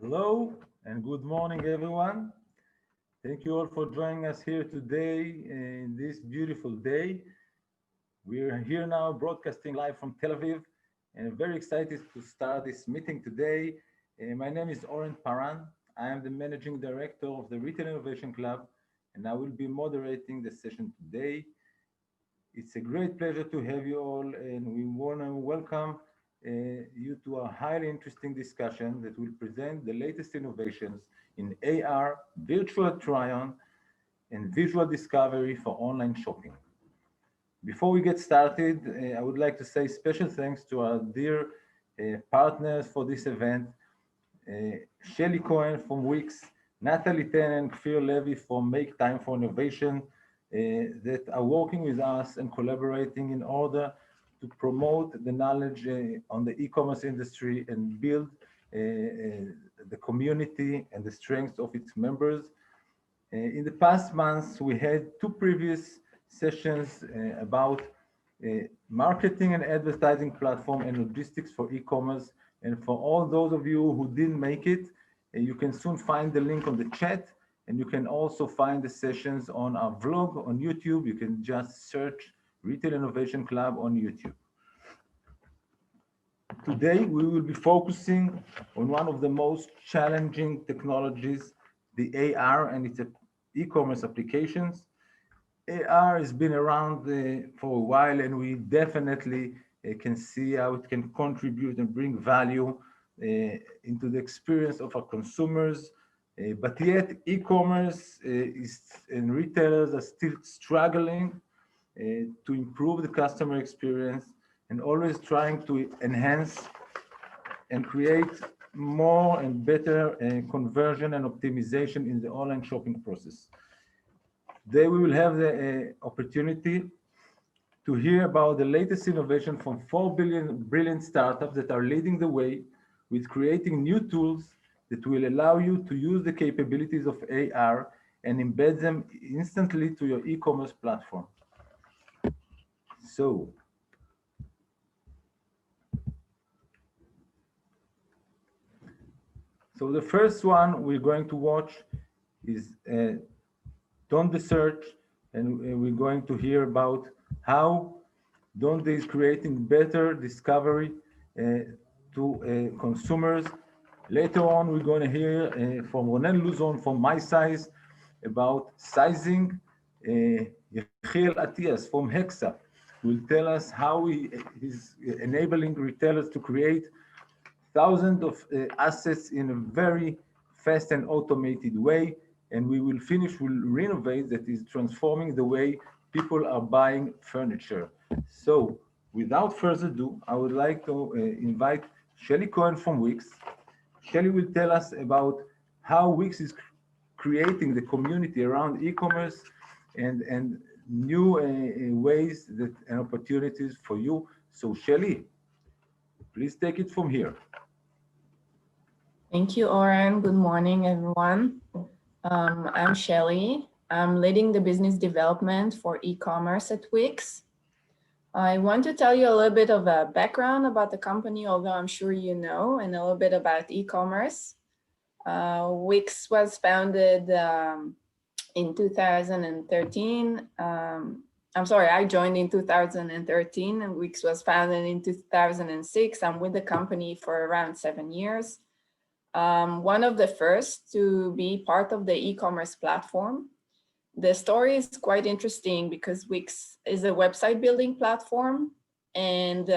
Hello and good morning, everyone. Thank you all for joining us here today in this beautiful day. We're here now broadcasting live from Tel Aviv and very excited to start this meeting today. My name is Oren Paran. I am the Managing Director of the Retail Innovation Club and I will be moderating the session today. It's a great pleasure to have you all, and we want to welcome you to a highly interesting discussion that will present the latest innovations in AR, virtual try-on, and visual discovery for online shopping. Before we get started, I would like to say special thanks to our dear partners for this event, Shelly Cohen from Wix, Natalie Ten and Kfir Levy from Make Time for Innovation that are working with us and collaborating in order to promote the knowledge on the e-commerce industry and build the community and the strength of its members. In the past months, we had two previous sessions about marketing and advertising platform and logistics for e-commerce. And for all those of you who didn't make it, you can soon find the link on the chat, and you can also find the sessions on our vlog on YouTube. You can just search Retail Innovation Club on YouTube. Today, we will be focusing on one of the most challenging technologies, the AR and its e-commerce applications. AR has been around for a while, and we definitely can see how it can contribute and bring value into the experience of our consumers. But yet, e-commerce and retailers are still struggling to improve the customer experience and always trying to enhance and create more and better conversion and optimization in the online shopping process. Today, we will have the opportunity to hear about the latest innovation from 4 brilliant startups that are leading the way with creating new tools that will allow you to use the capabilities of AR and embed them instantly to your e-commerce platform. So the first one we're going to watch is Donde Search, and we're going to hear about how Donde is creating better discovery to consumers. Later on, we're going to hear from Ronen Luzon from My Size about sizing. Yechiel Atias from Hexa will tell us how he's enabling retailers to create thousands of assets in a very fast and automated way. And we will finish with Renovate that is transforming the way people are buying furniture. So without further ado, I would like to invite Shelly Cohen from Wix. Shelly will tell us about how Wix is creating the community around e-commerce and new ways that and opportunities for you. So Shelly, please take it from here. Thank you, Oren. Good morning, everyone. I'm Shelly. I'm leading the business development for e-commerce at Wix. I want to tell you a little bit of a background about the company, although I'm sure you know, and a little bit about e-commerce. Wix was founded in 2013. I'm sorry, I joined in 2013 and Wix was founded in 2006. I'm with the company for around 7 years. One of the first to be part of the e-commerce platform. The story is quite interesting because Wix is a website building platform, and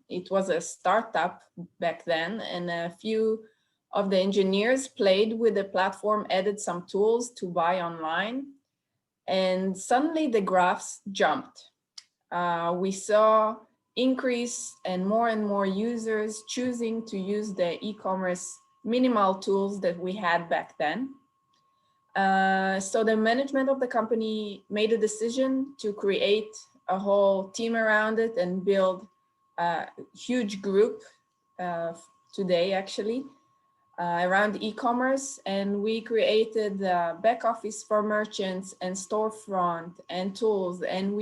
it was a startup back then, and a few of the engineers played with the platform, added some tools to buy online, and suddenly the graphs jumped. We saw increase and more users choosing to use the e-commerce minimal tools that we had back then. So the management of the company made a decision to create a whole team around it and build a huge group today actually around e-commerce. And we created the back office for merchants and storefront and tools. And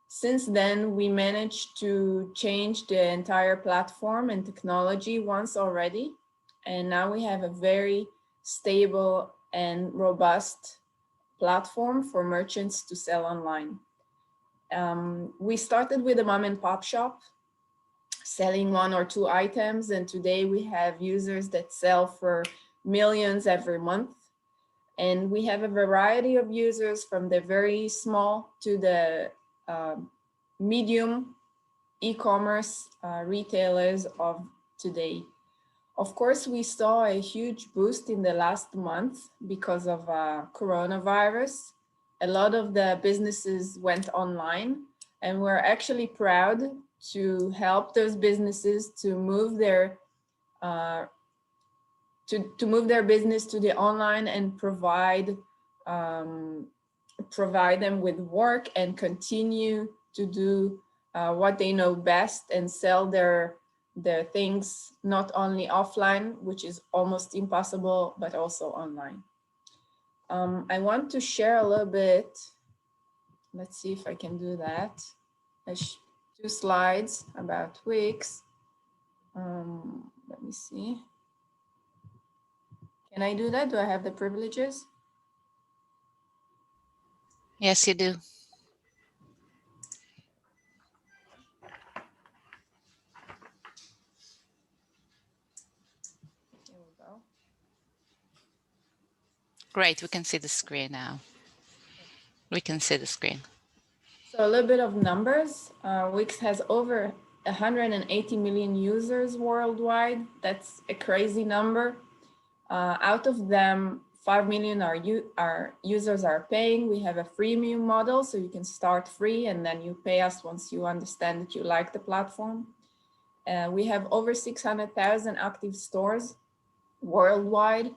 since then, we managed to change the entire platform and technology once already. and now we have a very stable and robust platform for merchants to sell online. We started with a mom and pop shop selling 1 or 2 items, and today we have users that sell for millions every month. And we have a variety of users from the very small to the medium e-commerce retailers of today. Of course, we saw a huge boost in the last month because of coronavirus. A lot of the businesses went online, and we're actually proud to help those businesses to move their business to the online and provide them with work and continue to do what they know best and sell their things not only offline, which is almost impossible, but also online. I want to share a little bit. Let's see if I can do that. 2 slides about Wix. Let me see. Can I do that? Do I have the privileges? Yes, you do. Here we go. Great, we can see the screen now. We can see the screen. So a little bit of numbers. Wix has over 180 million users worldwide. That's a crazy number. Out of them, 5 million users are paying. We have a freemium model, so you can start free and then you pay us once you understand that you like the platform. We have over 600,000 active stores worldwide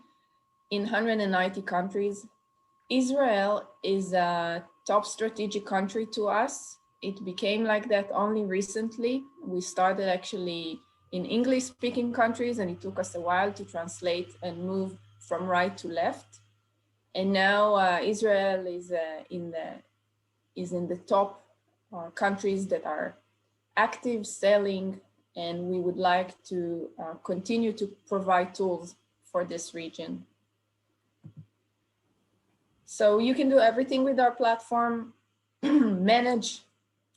in 190 countries. Israel is a top strategic country to us. It became like that only recently. We started actually in English-speaking countries, and it took us a while to translate and move from right to left. And now Israel is in the top countries that are active selling, and we would like to continue to provide tools for this region. So you can do everything with our platform, manage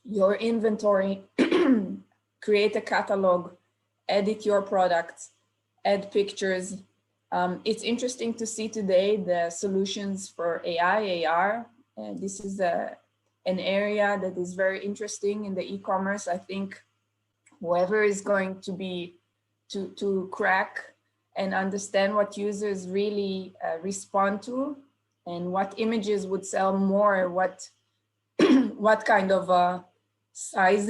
your inventory, create a catalog, edit your products, add pictures. It's interesting to see today the solutions for AI, AR. This is an area that is very interesting in the e-commerce. I think whoever is going to be to crack and understand what users really respond to and what images would sell more, what kind of size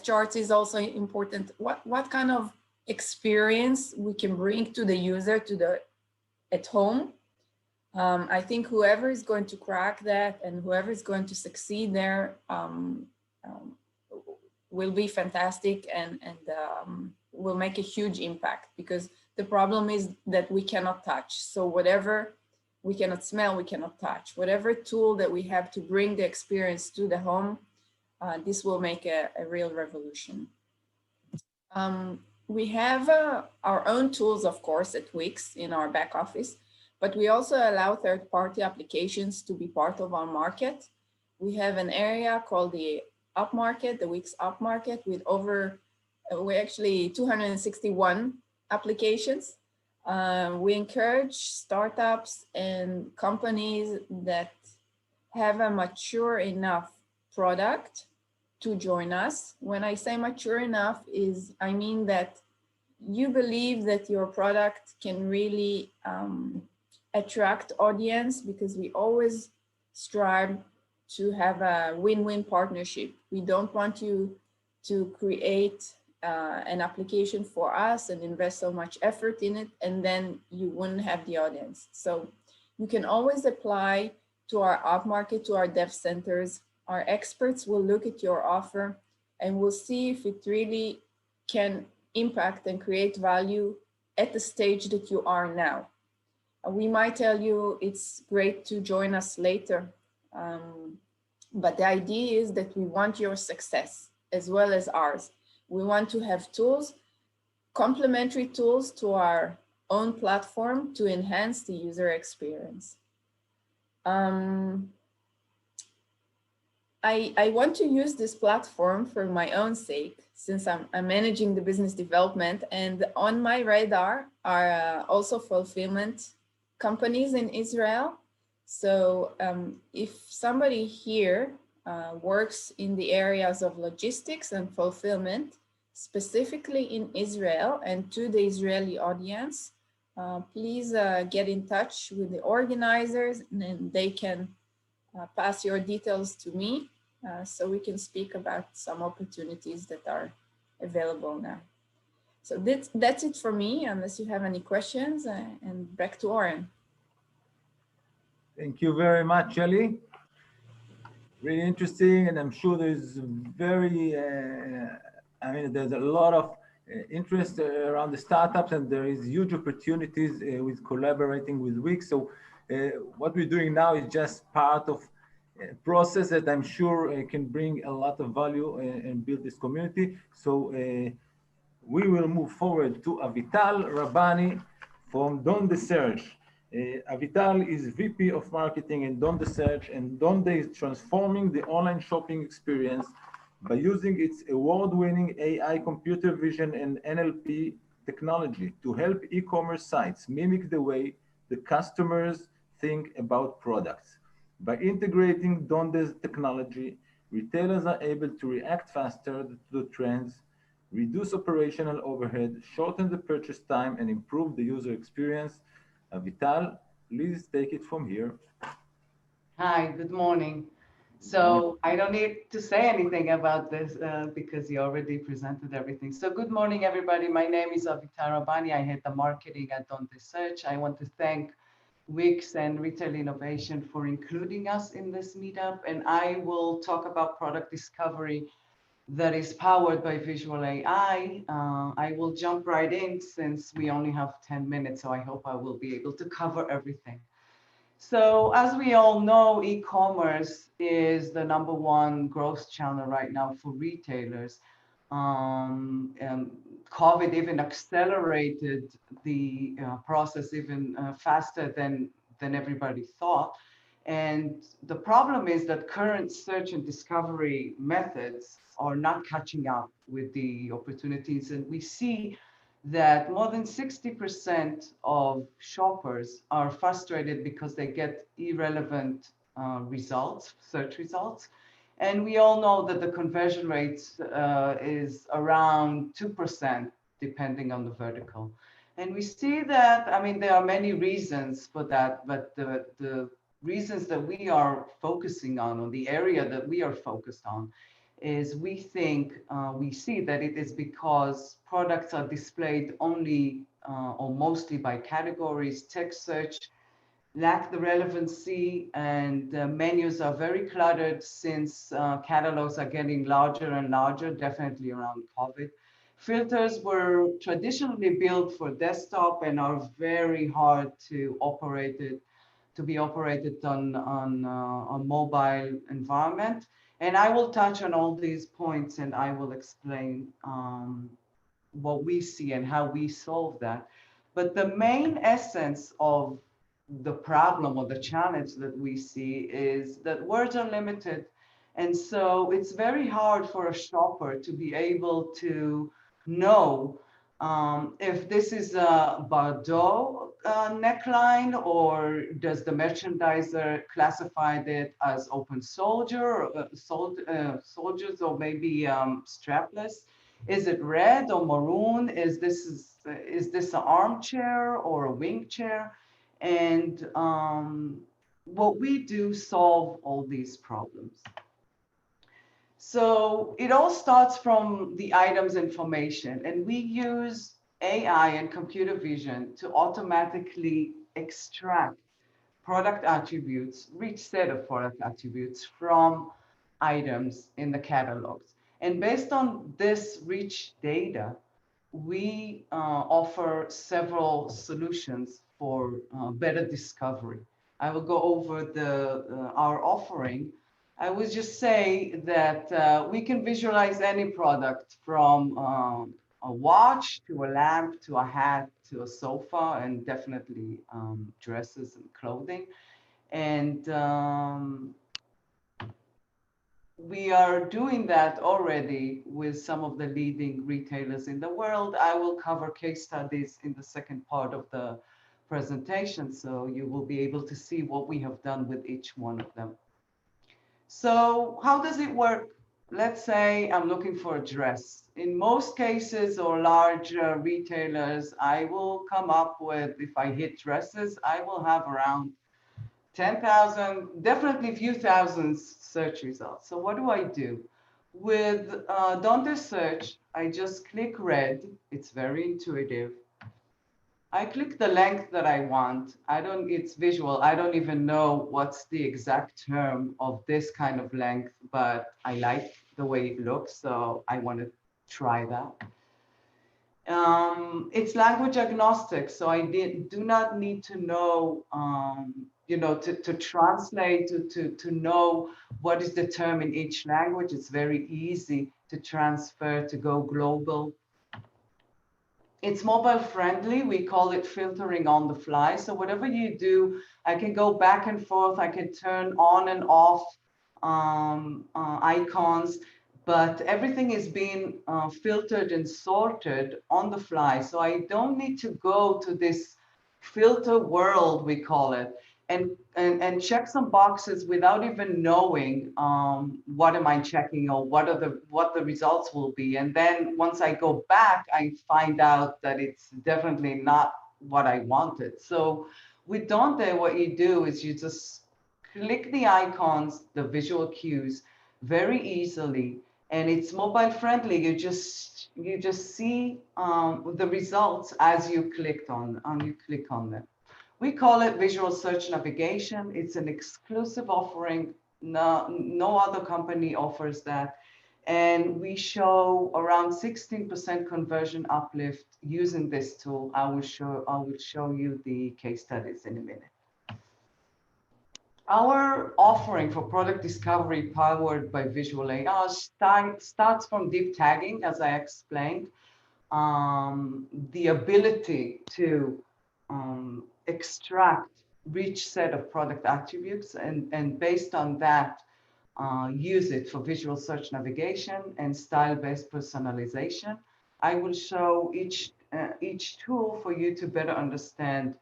charts is also important. What kind of experience we can bring to the user at home. I think whoever is going to crack that and whoever is going to succeed there will be fantastic and will make a huge impact, because the problem is that we cannot touch. So whatever we cannot smell, we cannot touch. Whatever tool that we have to bring the experience to the home, this will make a real revolution. We have our own tools, of course, at Wix in our back office, but we also allow third-party applications to be part of our market. We have an area called the App Market, the Wix App Market, with over, we actually 261 applications. We encourage startups and companies that have a mature enough product to join us. When I say mature enough I mean that you believe that your product can really attract audience, because we always strive to have a win-win partnership. We don't want you to create an application for us and invest so much effort in it, and then you wouldn't have the audience. So you can always apply to our app market, to our dev centers. Our experts will look at your offer and will see if it really can impact and create value at the stage that you are now. We might tell you it's great to join us later, but the idea is that we want your success as well as ours. We want to have tools complementary tools to our own platform to enhance the user experience. I want to use this platform for my own sake, since I'm managing the business development, and on my radar are also fulfillment companies in Israel. So if somebody here works in the areas of logistics and fulfillment, specifically in Israel and to the Israeli audience, please get in touch with the organizers, and they can pass your details to me so we can speak about some opportunities that are available now. So that's it for me, unless you have any questions, and back to Oren. Thank you very much, Shelly. Really interesting, and I'm sure there's there's a lot of interest around the startups, and there is huge opportunities with collaborating with Wix. So what we're doing now is just part of a process that I'm sure can bring a lot of value and build this community. So we will move forward to Avital Rabbani from Donde Search. Avital is VP of Marketing in Donde Search, and Donde is transforming the online shopping experience by using its award-winning AI, computer vision, and NLP technology to help e-commerce sites mimic the way the customers think about products. By integrating Donde's technology, retailers are able to react faster to the trends, reduce operational overhead, shorten the purchase time, and improve the user experience. Avital, please take it from here. Hi, good morning. So I don't need to say anything about this because you already presented everything. So good morning, everybody. My name is Avital Rabbani. I head the marketing at Donde Search. I want to thank Wix and Retail Innovation for including us in this meetup. And I will talk about product discovery that is powered by visual AI. I will jump right in since we only have 10 minutes, so I hope I will be able to cover everything. So as we all know, e-commerce is the #1 growth channel right now for retailers. And COVID even accelerated the process even faster than everybody thought. And the problem is that current search and discovery methods are not catching up with the opportunities. And we see that more than 60% of shoppers are frustrated because they get irrelevant results, search results. And we all know that the conversion rate is around 2%, depending on the vertical. And we see that, I mean, there are many reasons for that, but the reasons that we are focusing on, or the area that we are focused on, is we see that it is because products are displayed only or mostly by categories. Text search lack the relevancy, and menus are very cluttered since catalogs are getting larger and larger, definitely around COVID. Filters were traditionally built for desktop and are very hard to be operated on a mobile environment. And I will touch on all these points, and I will explain what we see and how we solve that. But the main essence of the problem or the challenge that we see is that words are limited. And so it's very hard for a shopper to be able to know if this is a Bordeaux neckline, or does the merchandiser classify it as open soldier, soldiers, or maybe strapless? Is it red or maroon? Is this an armchair or a wing chair? And what we do solve all these problems. So it all starts from the items information, and we use AI and computer vision to automatically extract product attributes, rich set of product attributes from items in the catalogs. And based on this rich data, we offer several solutions for better discovery. I will go over our offering. I would just say that we can visualize any product from a watch to a lamp to a hat to a sofa, and definitely dresses and clothing. And we are doing that already with some of the leading retailers in the world. I will cover case studies in the second part of the presentation, so you will be able to see what we have done with each one of them. So how does it work? Let's say I'm looking for a dress. In most cases or large retailers, I will come up with, if I hit dresses, I will have around 10,000, definitely a few thousand search results. So what do? With Dante Search, I just click red. It's very intuitive. I click the length that I want. It's visual. I don't even know what's the exact term of this kind of length, but I like the way it looks, so I want to try that. It's language agnostic, so I do not need to know, to translate, to know what is the term in each language. It's very easy to transfer, to go global. It's mobile friendly. We call it filtering on the fly. So whatever you do, I can go back and forth. I can turn on and off icons, but everything is being filtered and sorted on the fly. So I don't need to go to this filter world, we call it, and check some boxes without even knowing what am I checking or what the results will be. And then once I go back, I find out that it's definitely not what I wanted. So with Dante, what you do is you just click the icons, the visual cues, very easily, and it's mobile friendly. You just see the results as you click on them. We call it visual search navigation. It's an exclusive offering. No other company offers that. And we show around 16% conversion uplift using this tool. I will show you the case studies in a minute. Our offering for product discovery powered by visual AI starts from deep tagging, as I explained. The ability to extract rich set of product attributes and based on that, use it for visual search navigation and style-based personalization. I will show each tool for you to better understand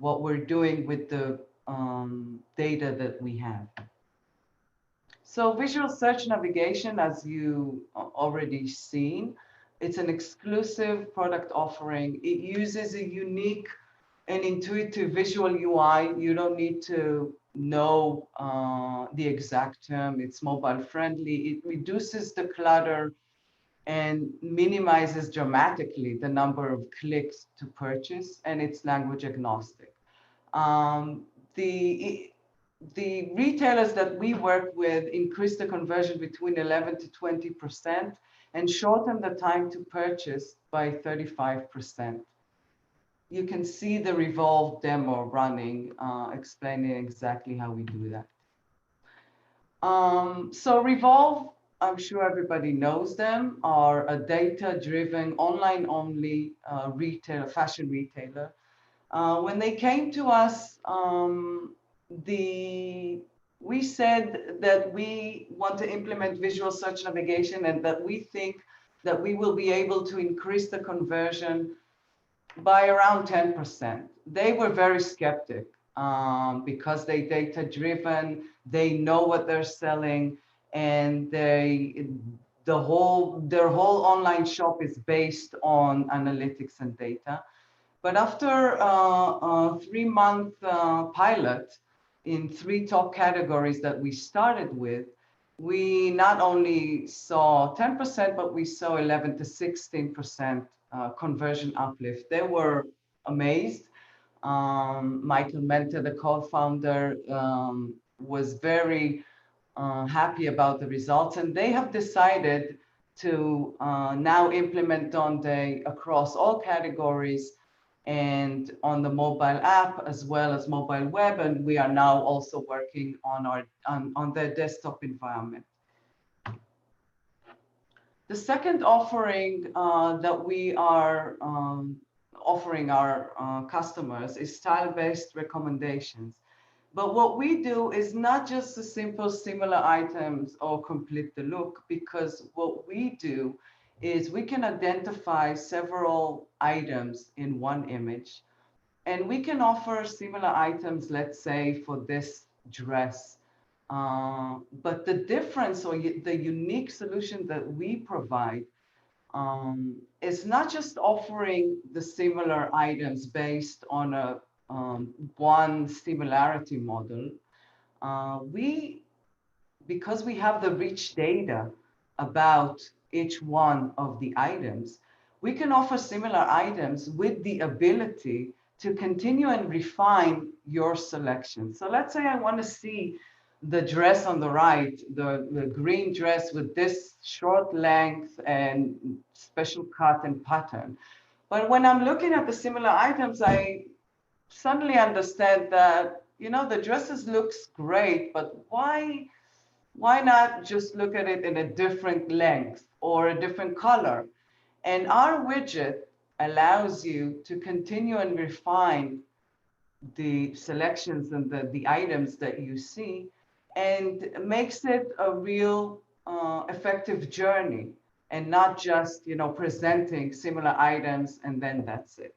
what we're doing with the data that we have. So visual search navigation, as you already seen, it's an exclusive product offering. It uses a unique and intuitive visual UI. You don't need to know the exact term. It's mobile friendly. It reduces the clutter and minimizes dramatically the number of clicks to purchase, and it's language agnostic. The retailers that we work with increase the conversion between 11 to 20% and shorten the time to purchase by 35%. You can see the REVOLVE demo running, explaining exactly how we do that. So REVOLVE, I'm sure everybody knows them, are a data-driven, online-only fashion retailer. When they came to us, we said that we want to implement visual search navigation and that we think that we will be able to increase the conversion by around 10%. They were very skeptic because they're data-driven, they know what they're selling, and their whole online shop is based on analytics and data. But after a 3-month pilot in 3 top categories that we started with, we not only saw 10%, but we saw 11 to 16% conversion uplift. They were amazed. Michael Mente, the co-founder, was very happy about the results, and they have decided to now implement Dante across all categories and on the mobile app as well as mobile web, and we are now also working on their desktop environment. The second offering that we are offering our customers is style-based recommendations. But what we do is not just the simple similar items or complete the look, because what we do is we can identify several items in one image, and we can offer similar items, let's say for this dress. But the difference or the unique solution that we provide is not just offering the similar items based on a one similarity model. Because we have the rich data about each one of the items, we can offer similar items with the ability to continue and refine your selection. So let's say I want to see the dress on the right, the green dress with this short length and special cut and pattern. But when I'm looking at the similar items, I suddenly understand that, you know, the dresses looks great, but why not just look at it in a different length or a different color? And our widget allows you to continue and refine the selections and the items that you see, and makes it a real effective journey, and not just, you know, presenting similar items and then that's it.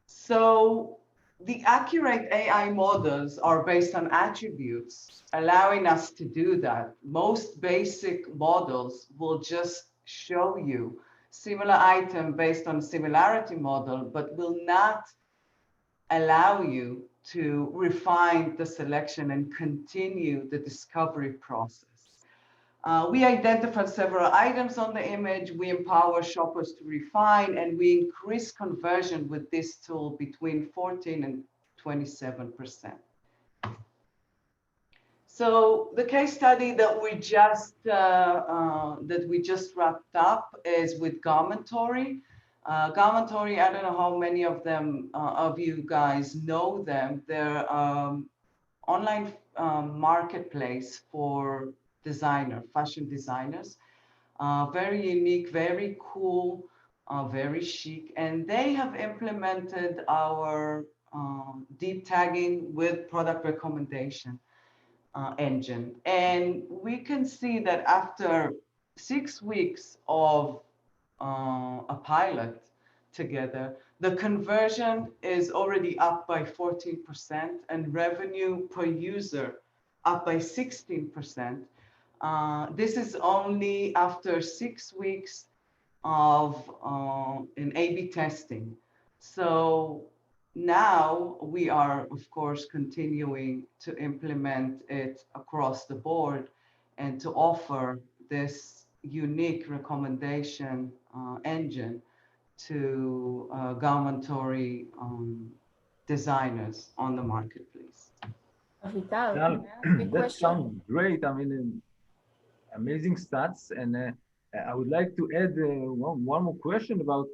So the accurate AI models are based on attributes, allowing us to do that. Most basic models will just show you similar item based on similarity model, but will not allow you to refine the selection and continue the discovery process. We identify several items on the image, we empower shoppers to refine, and we increase conversion with this tool between 14 and 27%. So the case study that we just wrapped up is with Garmentory. Garmentory, I don't know how many of you guys know them. They're online marketplace for fashion designers. Very unique, very cool, very chic, and they have implemented our deep tagging with product recommendation engine. And we can see that after 6 weeks of a pilot together, the conversion is already up by 14% and revenue per user up by 16%. This is only after 6 weeks of an A/B testing. So now we are, of course, continuing to implement it across the board and to offer this unique recommendation engine to Garmentory designers on the marketplace. Vital, that sounds great. I mean, amazing stats. And I would like to add one more question about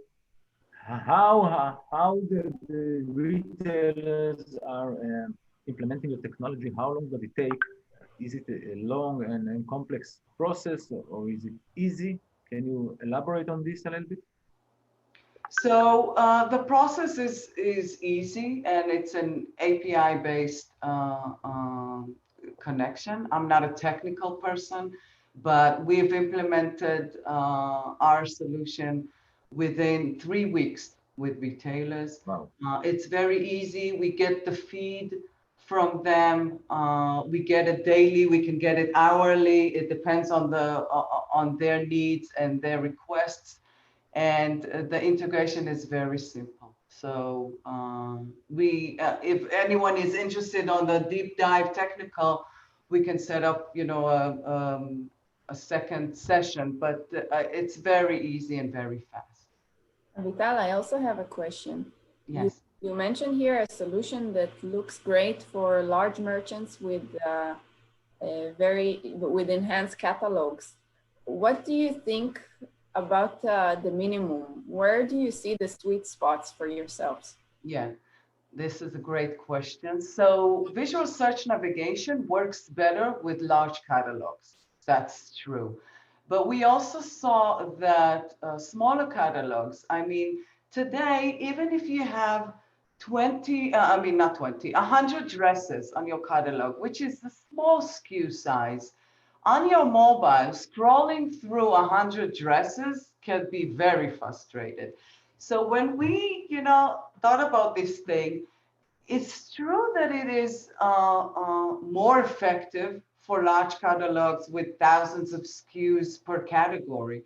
how the retailers are implementing the technology. How long does it take? Is it a long and complex process, or is it easy? Can you elaborate on this a little bit? So the process is easy, and it's an API-based connection. I'm not a technical person, but we've implemented our solution within 3 weeks with retailers. Wow. It's very easy. We get the feed from them. We get it daily. We can get it hourly. It depends on their needs and their requests. And the integration is very simple. So if anyone is interested on the deep dive technical, we can set up, you know, a second session, but it's very easy and very fast. Vital, I also have a question. Yes. You mentioned here a solution that looks great for large merchants with enhanced catalogs. What do you think about the minimum? Where do you see the sweet spots for yourselves? Yeah, this is a great question. So visual search navigation works better with large catalogs. That's true. But we also saw that smaller catalogs, I mean, today, even if you have 100 dresses on your catalog, which is the small SKU size, on your mobile, scrolling through 100 dresses can be very frustrated. So when we, thought about this thing, it's true that it is more effective for large catalogs with thousands of SKUs per category.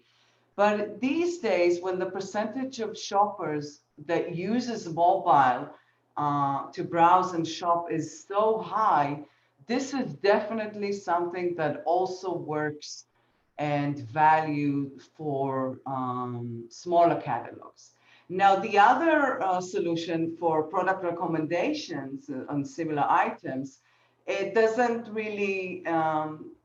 But these days, when the percentage of shoppers that uses mobile to browse and shop is so high, this is definitely something that also works and value for smaller catalogs. Now, the other solution for product recommendations on similar items, it doesn't really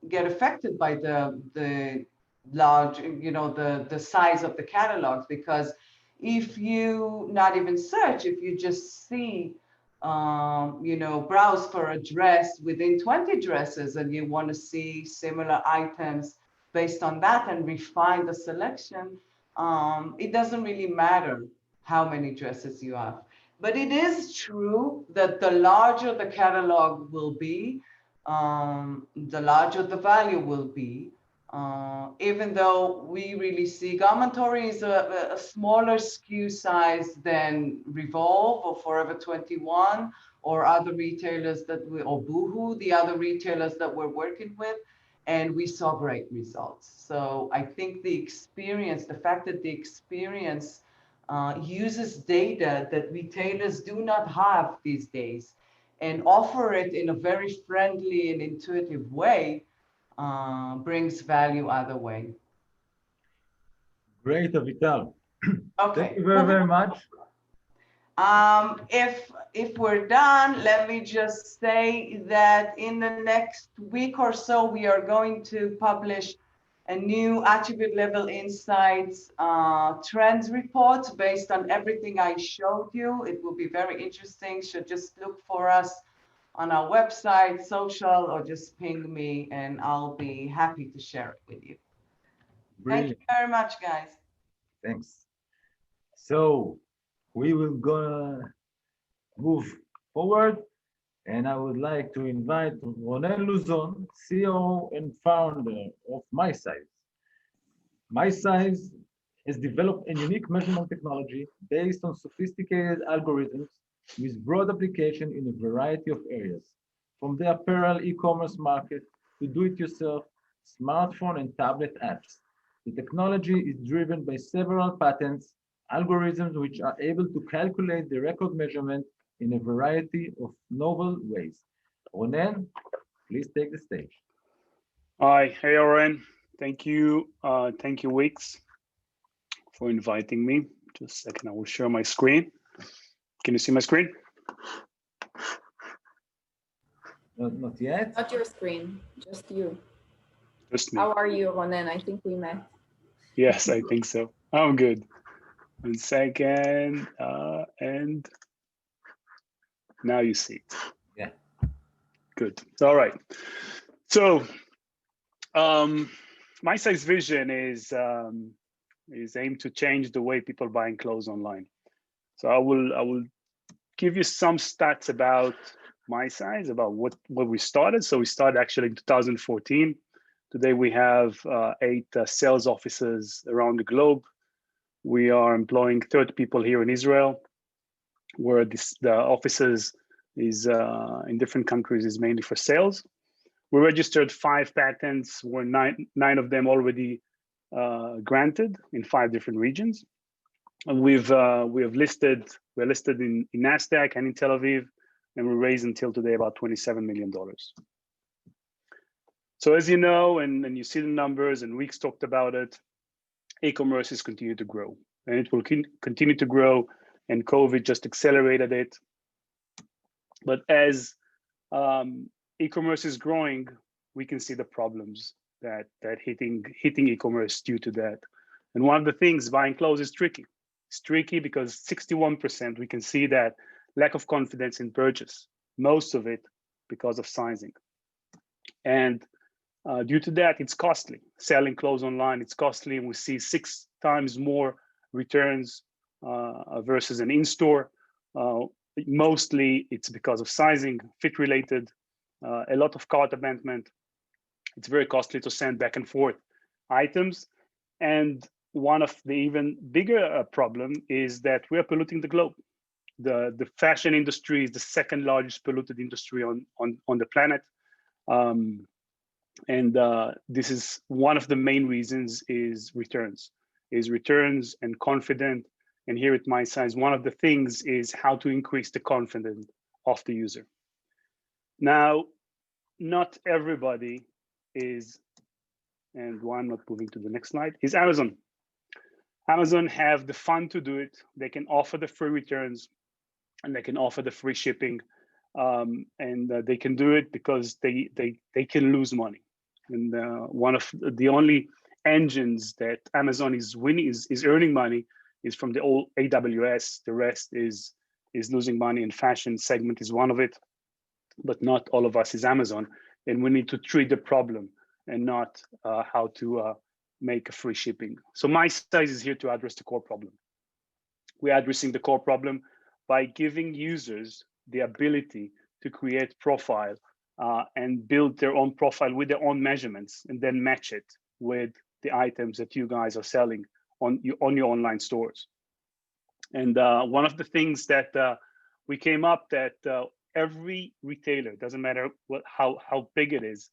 get affected by the large, the size of the catalogs, because if you not even search, if you just see, browse for a dress within 20 dresses and you want to see similar items based on that and refine the selection, it doesn't really matter how many dresses you have. But it is true that the larger the catalog will be, the larger the value will be. Even though we really see Garmentory is a smaller SKU size than Revolve or Forever 21 or other retailers or Boohoo, the other retailers that we're working with, and we saw great results. So I think the fact that the experience uses data that retailers do not have these days and offer it in a very friendly and intuitive way, brings value either way. Great, Avital. Okay. Thank you very, very much. If we're done, let me just say that in the next week or so, we are going to publish a new attribute level insights trends report based on everything I showed you. It will be very interesting. So just look for us on our website, social, or just ping me and I'll be happy to share it with you. Brilliant. Thank you very much, guys. Thanks. So we will go move forward, and I would like to invite Ronen Luzon, CEO and founder of MySize. MySize has developed a unique measurement technology based on sophisticated algorithms with broad application in a variety of areas, from the apparel e-commerce market to do-it-yourself smartphone and tablet apps. The technology is driven by several patents, algorithms which are able to calculate the record measurement in a variety of novel ways. Ronen, please take the stage. Hi, hey Oren. Thank you, Wix, for inviting me. Just a second, I will share my screen. Can you see my screen? Not yet. Not your screen, just you. Just me. How are you, Ronen? I think we met. Yes, I think so. I'm good. 1 second, and now you see it. Yeah. Good. All right. So, MySize vision is aimed to change the way people buying clothes online. So I will give you some stats about MySize, about what we started. So we started actually in 2014. Today we have 8 sales offices around the globe. We are employing 30 people here in Israel, where the offices is in different countries is mainly for sales. We registered 5 patents, where nine of them already granted in 5 different regions. And we're listed in NASDAQ and in Tel Aviv, and we raised until today about $27 million. So as you know, and you see the numbers, and Wix talked about it, e-commerce is continuing to grow, and it will continue to grow, and COVID just accelerated it. But as e-commerce is growing, we can see the problems that hitting e-commerce due to that. And one of the things, buying clothes is tricky. It's tricky because 61%, we can see that lack of confidence in purchase, most of it because of sizing. And Due to that, it's costly. Selling clothes online, it's costly, and we see 6 times more returns versus an in-store. Mostly it's because of sizing, fit related, a lot of cart abandonment. It's very costly to send back and forth items. And one of the even bigger problem is that we are polluting the globe. The fashion industry is the second largest polluted industry on the planet. This is one of the main reasons is returns and confident. And here at My Size, one of the things is how to increase the confidence of the user. Now, not everybody is, and one not moving to the next slide, is Amazon. Amazon have the fun to do it. They can offer the free returns and they can offer the free shipping. They can do it because they can lose money. And one of the only engines that Amazon is winning is earning money is from the old AWS. The rest is losing money, and fashion segment is one of it. But not all of us is Amazon, and we need to treat the problem and not how to make a free shipping. So My Size is here to address the core problem. We're addressing the core problem by giving users the ability to create profile and build their own profile with their own measurements, and then match it with the items that you guys are selling on your online stores. And one of the things that we came up that every retailer, doesn't matter how big it is,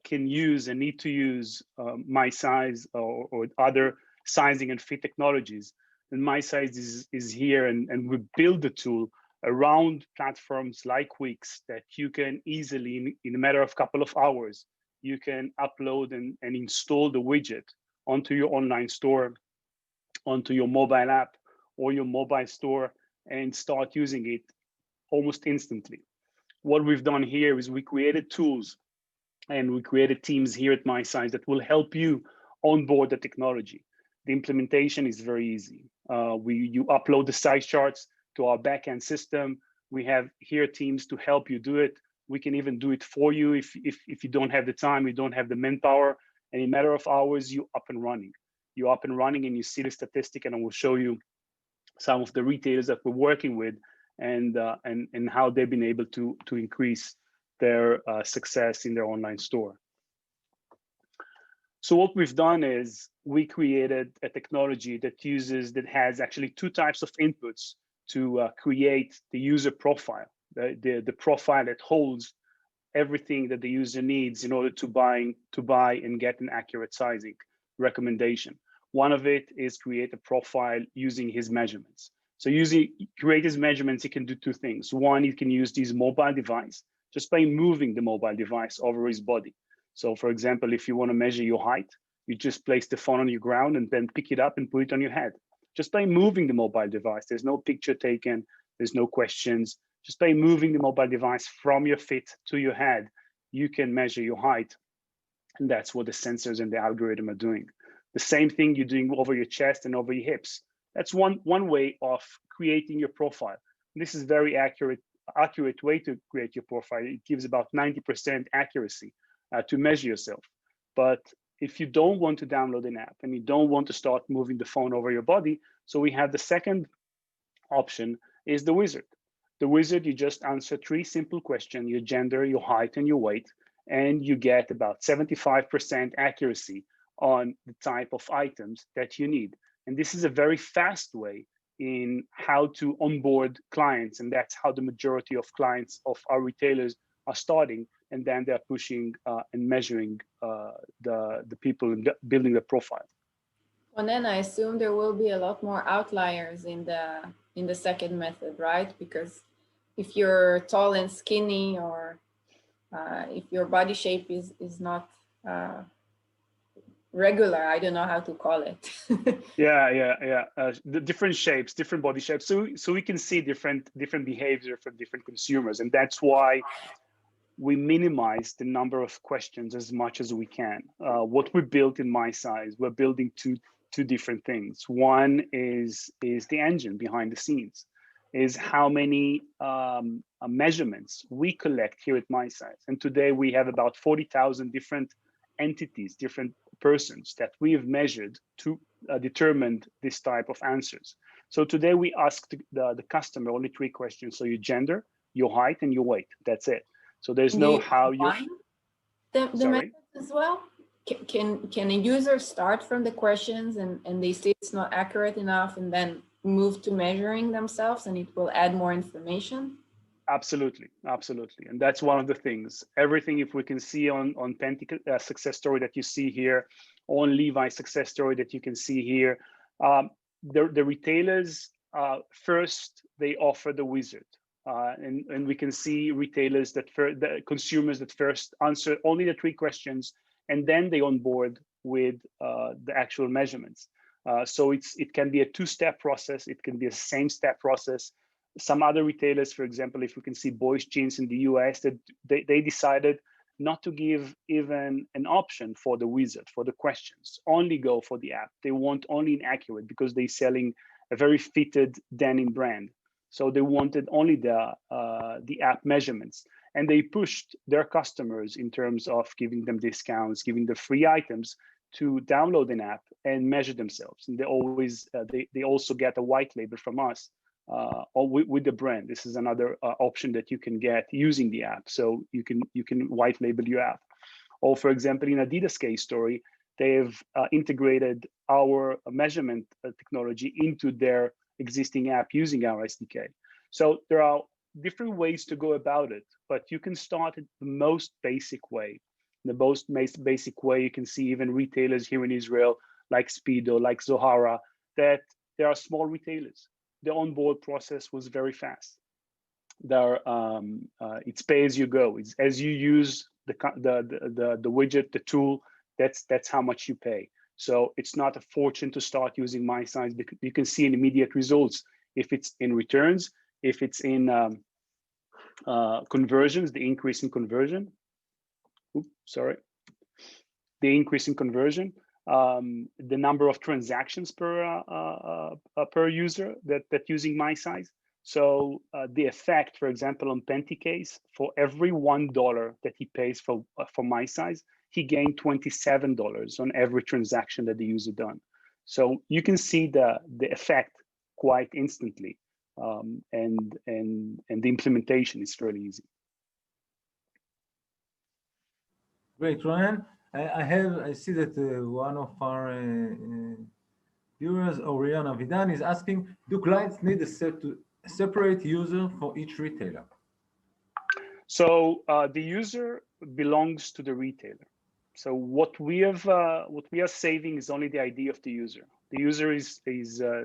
can use and need to use My Size or other sizing and fit technologies. And My Size is here, and we build the tool around platforms like Wix that you can easily, in a matter of a couple of hours, you can upload and install the widget onto your online store, onto your mobile app or your mobile store, and start using it almost instantly. What we've done here is we created tools and we created teams here at My Size that will help you onboard the technology. The implementation is very easy. You upload the size charts to our backend system. We have here teams to help you do it. We can even do it for you if you don't have the time, you don't have the manpower, and in a matter of hours, you're up and running. You're up and running, and you see the statistic, and I will show you some of the retailers that we're working with and how they've been able to increase their success in their online store. So what we've done is we created a technology that has actually 2 types of inputs to create the user profile, the profile that holds everything that the user needs in order to buy and get an accurate sizing recommendation. One of it is create a profile using his measurements. So create his measurements, he can do 2 things. One, he can use his mobile device just by moving the mobile device over his body. So for example, if you want to measure your height, you just place the phone on your ground and then pick it up and put it on your head. Just by moving the mobile device, there's no picture taken, there's no questions. Just by moving the mobile device from your feet to your head, you can measure your height. And that's what the sensors and the algorithm are doing. The same thing you're doing over your chest and over your hips. That's one way of creating your profile. This is very accurate way to create your profile. It gives about 90% accuracy to measure yourself. But if you don't want to download an app and you don't want to start moving the phone over your body, so we have the second option is the wizard. The wizard, you just answer 3 simple questions, your gender, your height, and your weight, and you get about 75% accuracy on the type of items that you need. And this is a very fast way in how to onboard clients. And that's how the majority of clients of our retailers are starting. And then they're pushing and measuring the people and building the profile. And then I assume there will be a lot more outliers in the second method, right? Because if you're tall and skinny, or if your body shape is not regular, I don't know how to call it. Yeah. The different shapes, different body shapes. So we can see different behavior from different consumers, and that's why we minimize the number of questions as much as we can. What we built in My Size, we're building two different things. One is the engine behind the scenes, is how many measurements we collect here at My Size. And today we have about 40,000 different entities, different persons that we have measured to determine this type of answers. So today we asked the customer only 3 questions. So your gender, your height, and your weight. That's it. So there's no how you're. The methods as well. Can a user start from the questions and they say it's not accurate enough and then move to measuring themselves and it will add more information? Absolutely, absolutely. And that's one of the things. Everything, if we can see on Penti success story that you see here, on Levi success story that you can see here, the retailers, first, they offer the wizard. And we can see retailers that the consumers that first answer only the 3 questions, and then they onboard with the actual measurements. So it can be a 2-step process. It can be a same step process. Some other retailers, for example, if we can see Boys Jeans in the US, that they decided not to give even an option for the wizard, for the questions, only go for the app. They want only inaccurate because they're selling a very fitted denim brand. So they wanted only the app measurements, and they pushed their customers in terms of giving them discounts, giving them free items to download an app and measure themselves. And they always they also get a white label from us or with the brand. This is another option that you can get using the app. So you can white label your app. Or for example, in Adidas case story, they've integrated our measurement technology into their existing app using our SDK. So there are different ways to go about it, but you can start at the most basic way. The most basic way, you can see even retailers here in Israel, like Speedo, like Zohara, that there are small retailers. The onboard process was very fast. It's pay as you go. It's as you use the widget, the tool. That's how much you pay. So it's not a fortune to start using My Size, because you can see an immediate results if it's in returns, if it's in conversions, the increase in conversion. Oops, sorry. The increase in conversion. The number of transactions per user that using My Size. So the effect, for example, on Penti case, for every $1 that he pays for My Size, he gained $27 on every transaction that the user done. So you can see the effect quite instantly, and the implementation is fairly easy. Great, Ronan. I see that one of our viewers, Oriana Vidan, is asking, do clients need a separate user for each retailer? So the user belongs to the retailer. So what we are saving is only the ID of the user. The user is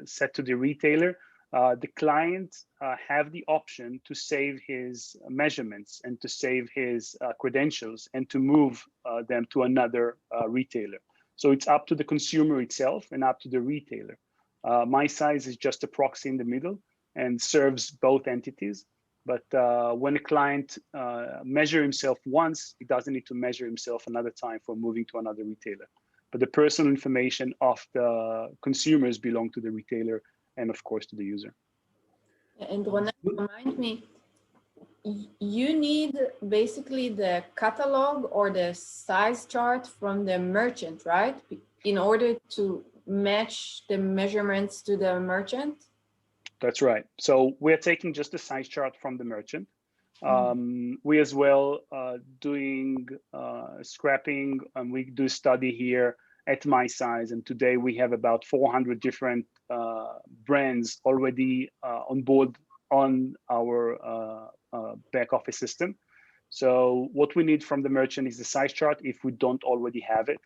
set to the retailer. The client have the option to save his measurements and to save his credentials and to move them to another retailer. So it's up to the consumer itself and up to the retailer. My Size is just a proxy in the middle and serves both entities. But when a client measure himself once, he doesn't need to measure himself another time for moving to another retailer. But the personal information of the consumers belong to the retailer and of course to the user. And remind me, you need basically the catalog or the size chart from the merchant, right? In order to match the measurements to the merchant? That's right. So we're taking just the size chart from the merchant. We as well doing scrapping, and we do study here at My Size. And today we have about 400 different brands already on board on our back office system. So what we need from the merchant is the size chart if we don't already have it.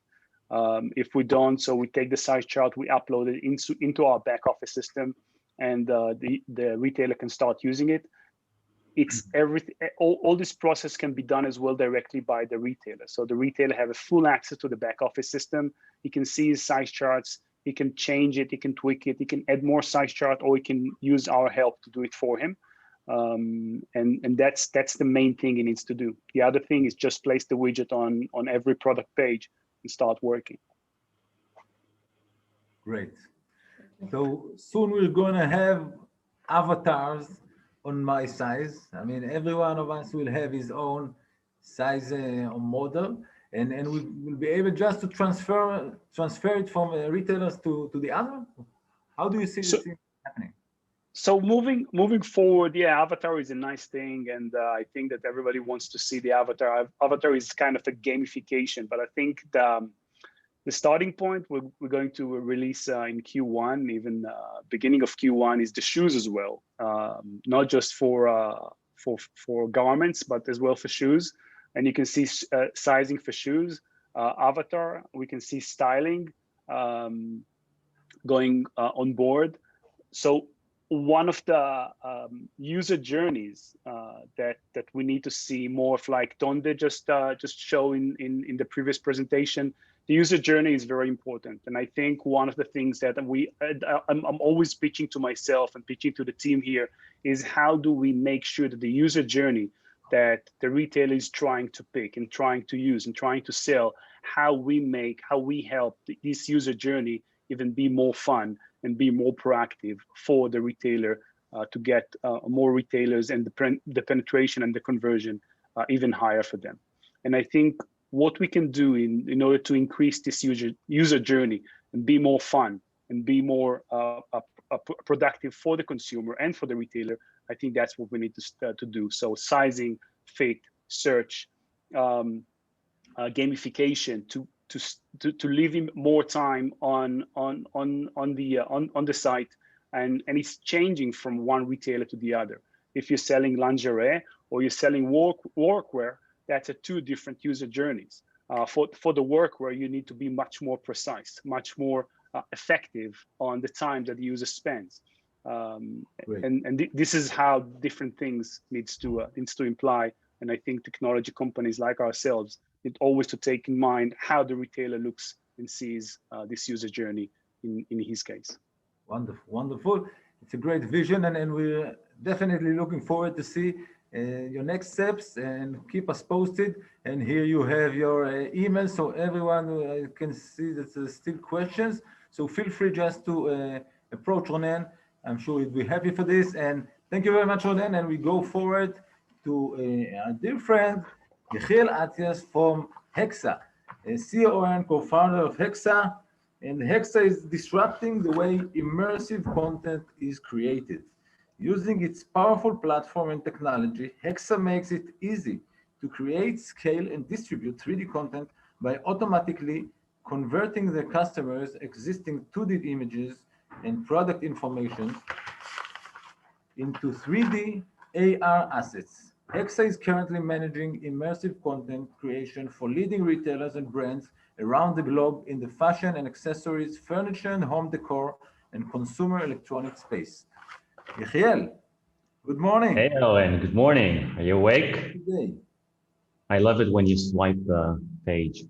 If we don't, so we take the size chart, we upload it into our back office system, and the retailer can start using it. It's everything. All this process can be done as well directly by the retailer. So the retailer have a full access to the back office system. He can see his size charts. He can change it. He can tweak it. He can add more size chart, or he can use our help to do it for him. And that's the main thing he needs to do. The other thing is just place the widget on every product page and start working. Great. So soon we're going to have avatars on My Size. I mean, every one of us will have his own size model. and we'll be able just to transfer it from retailers to the other? How do you see this thing happening? So moving forward, yeah, avatar is a nice thing, and I think that everybody wants to see the avatar. Avatar is kind of a gamification, but I think the starting point we're going to release in Q1, even beginning of Q1, is the shoes as well, not just for garments, but as well for shoes. And you can see sizing for shoes, avatar. We can see styling going on board. So one of the user journeys that we need to see more of, like Donde just show in the previous presentation. The user journey is very important, and I think one of the things that I'm always pitching to myself and pitching to the team here is how do we make sure that the user journey that the retailer is trying to pick and trying to use and trying to sell, how we help this user journey even be more fun and be more proactive for the retailer to get more retailers and the penetration and the conversion even higher for them. And I think what we can do in order to increase this user journey and be more fun and be more productive for the consumer and for the retailer, I think that's what we need to do. So sizing, fit, search, gamification to leave him more time on the site, and it's changing from one retailer to the other. If you're selling lingerie or you're selling workwear, that's two different user journeys. For the workwear, you need to be much more precise, much more effective on the time that the user spends. And this is how different things needs to imply. And I think technology companies like ourselves need always to take in mind how the retailer looks and sees this user journey in his case. Wonderful, wonderful. It's a great vision, and we're definitely looking forward to see your next steps, and keep us posted. And here you have your email, so everyone can see that there's still questions. So feel free just to approach Ronen. I'm sure he'd be happy for this. And thank you very much, Ronen. And we go forward to our dear friend, Yechiel Atias from Hexa, CEO and co-founder of Hexa. And Hexa is disrupting the way immersive content is created. Using its powerful platform and technology, Hexa makes it easy to create, scale, and distribute 3D content by automatically converting the customer's existing 2D images and product information into 3D AR assets. Hexa is currently managing immersive content creation for leading retailers and brands around the globe in the fashion and accessories, furniture and home decor, and consumer electronics space. Yechiel, good morning. Hey, Owen, good morning. Are you awake? Good day. I love it when you swipe the page.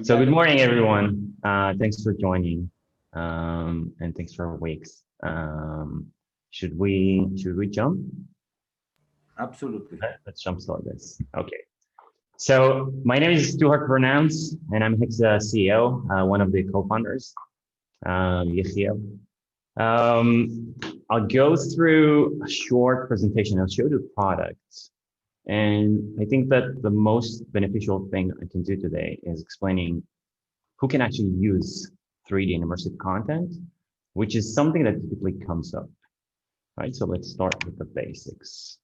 So good morning, everyone. Thanks for joining, and thanks for Wix. Should we jump? Absolutely. Let's jumpstart this. Okay. So my name is too hard to pronounce, and I'm Hexa CEO, one of the co-founders, Yechiel. I'll go through a short presentation. I'll show you the products. And I think that the most beneficial thing I can do today is explaining who can actually use 3D and immersive content, which is something that typically comes up, right? So let's start with the basics.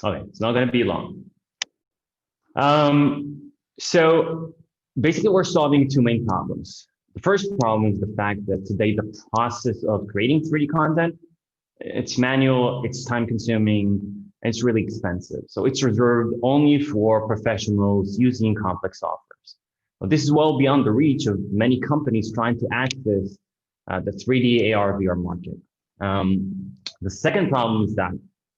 Okay, it's not going to be long. So basically we're solving two main problems. The first problem is the fact that today the process of creating 3D content, it's manual, it's time consuming, and it's really expensive. So it's reserved only for professionals using complex softwares. But this is well beyond the reach of many companies trying to access the 3D AR VR market. The second problem is that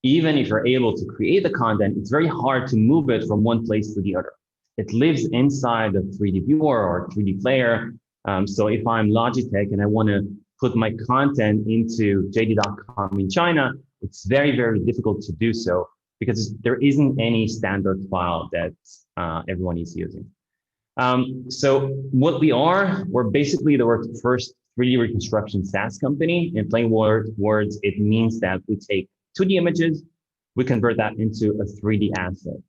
even if you're able to create the content, it's very hard to move it from one place to the other. It lives inside the 3D viewer or 3D player. So if I'm Logitech and I want to put my content into JD.com in China, it's very, very difficult to do so because there isn't any standard file that everyone is using. So what we're basically the first 3D reconstruction SaaS company. In plain words, it means that we take 2D images, we convert that into a 3D asset.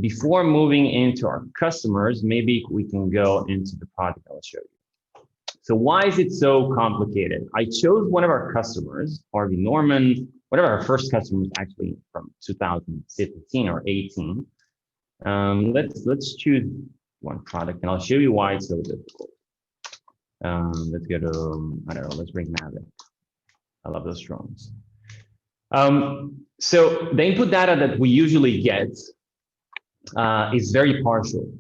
Before moving into our customers, maybe we can go into the product I'll show you. So why is it so complicated? I chose one of our customers, Harvey Norman, one of our first customers actually from 2015 or 18. Let's choose one product and I'll show you why it's so difficult. Let's go to, I don't know, let's bring Mavic. I love those drones. So the input data that we usually get is very partial.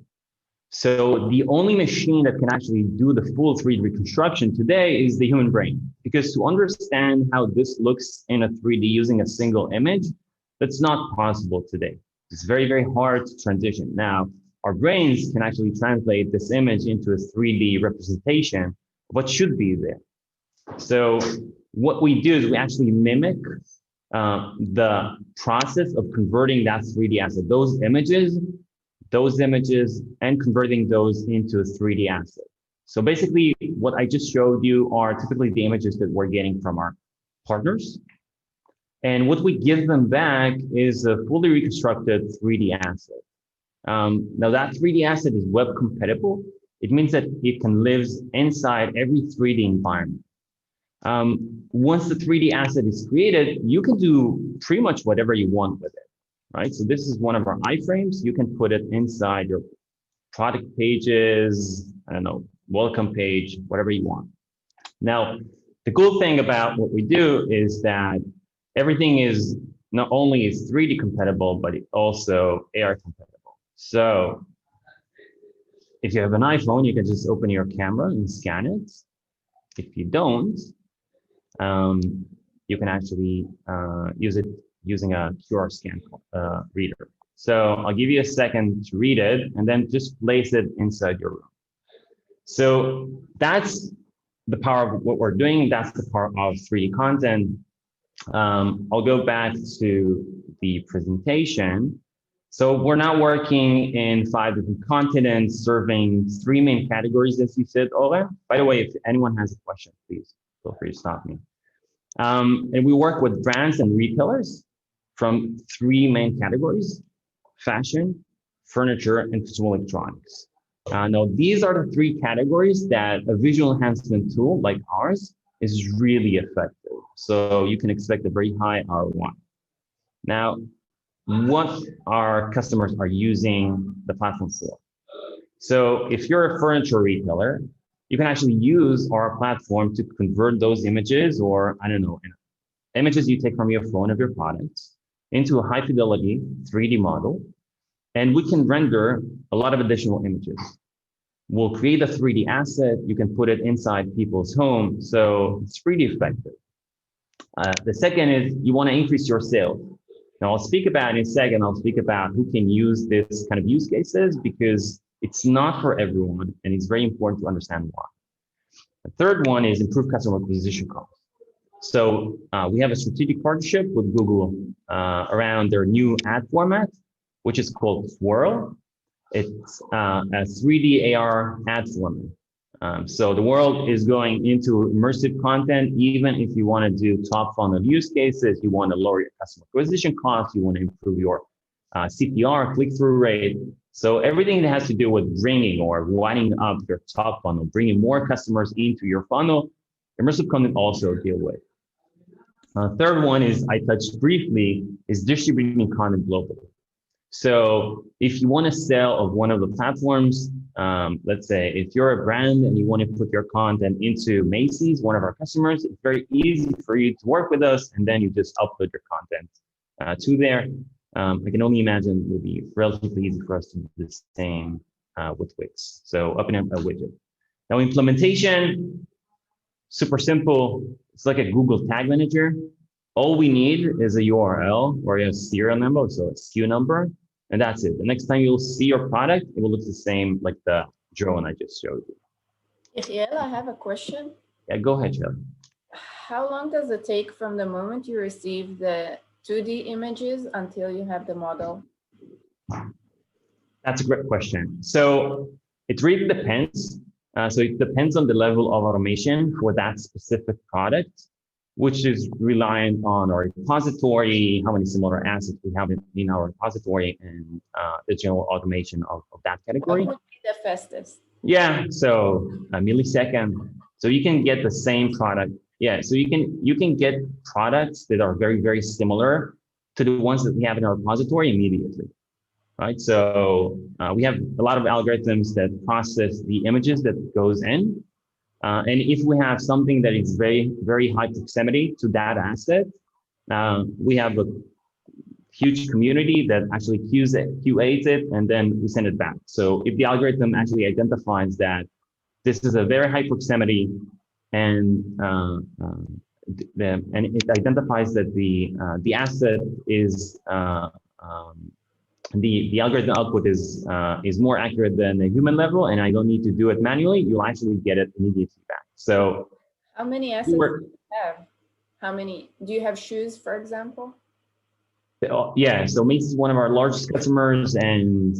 So the only machine that can actually do the full 3D reconstruction today is the human brain, because to understand how this looks in a 3D using a single image, that's not possible today. It's very, very hard to transition. Now, our brains can actually translate this image into a 3D representation of what should be there. So what we do is we actually mimic the process of converting that 3D asset, those images, and converting those into a 3D asset. So basically, what I just showed you are typically the images that we're getting from our partners. And what we give them back is a fully reconstructed 3D asset. Now that 3D asset is web compatible. It means that it can live inside every 3D environment. Once the 3D asset is created, you can do pretty much whatever you want with it, right? So this is one of our iframes. You can put it inside your product pages, I don't know, welcome page, whatever you want. Now, the cool thing about what we do is that everything is not only is 3D compatible, but it's also AR compatible. So if you have an iPhone, you can just open your camera and scan it. If you don't, you can actually use it using a QR scan reader. So I'll give you a second to read it and then just place it inside your room. So that's the power of what we're doing. That's the power of 3D content. I'll go back to the presentation. So we're now working in 5 different continents, serving 3 main categories, as you said, Oren. By the way, if anyone has a question, please feel free to stop me. And we work with brands and retailers from 3 main categories: fashion, furniture, and consumer electronics. Now, these are the 3 categories that a visual enhancement tool like ours is really effective. So you can expect a very high ROI. Now, what our customers are using the platform for. So if you're a furniture retailer, you can actually use our platform to convert those images, or I don't know, images you take from your phone of your products into a high fidelity 3D model. And we can render a lot of additional images. We'll create a 3D asset. You can put it inside people's home. So it's pretty effective. The second is you want to increase your sales. Now I'll speak about in a second, I'll speak about who can use this kind of use cases, because it's not for everyone and it's very important to understand why. The third one is improve customer acquisition costs. So we have a strategic partnership with Google around their new ad format, which is called Swirl. It's a 3D AR ad format. So the world is going into immersive content. Even if you want to do top funnel use cases, you want to lower your customer acquisition costs, you want to improve your CTR, click-through rate. So everything that has to do with bringing or winding up your top funnel, bringing more customers into your funnel, immersive content also deal with. Third one is, I touched briefly, is distributing content globally. So if you want to sell of one of the platforms, let's say if you're a brand and you want to put your content into Macy's, one of our customers, it's very easy for you to work with us, and then you just upload your content to there. I can only imagine it will be relatively easy for us to do the same with Wix. So open up a widget. Now implementation, super simple. It's like a Google Tag Manager. All we need is a URL or a serial number, so a SKU number, and that's it. The next time you'll see your product, it will look the same like the drone I just showed you. Yechiel, I have a question. Yeah, go ahead, Shelley. How long does it take from the moment you receive the 2D images until you have the model? That's a great question. So it really depends. So it depends on the level of automation for that specific product. which is reliant on our repository, how many similar assets we have in our repository, and the general automation of that category. What would be the fastest? Yeah, so a millisecond. So you can get the same product. Yeah, so you can get products that are very, very similar to the ones that we have in our repository immediately, right? So we have a lot of algorithms that process the images that goes in. And if we have something that is very, very high proximity to that asset, we have a huge community that actually QAs it, and then we send it back. So if the algorithm actually identifies that this is a very high proximity, and it identifies that the asset is the algorithm output is more accurate than a human level, and I don't need to do it manually, you'll actually get it immediately back. So how many assets do you have? How many? Do you have shoes, for example? Yeah, so Macy's is one of our largest customers, and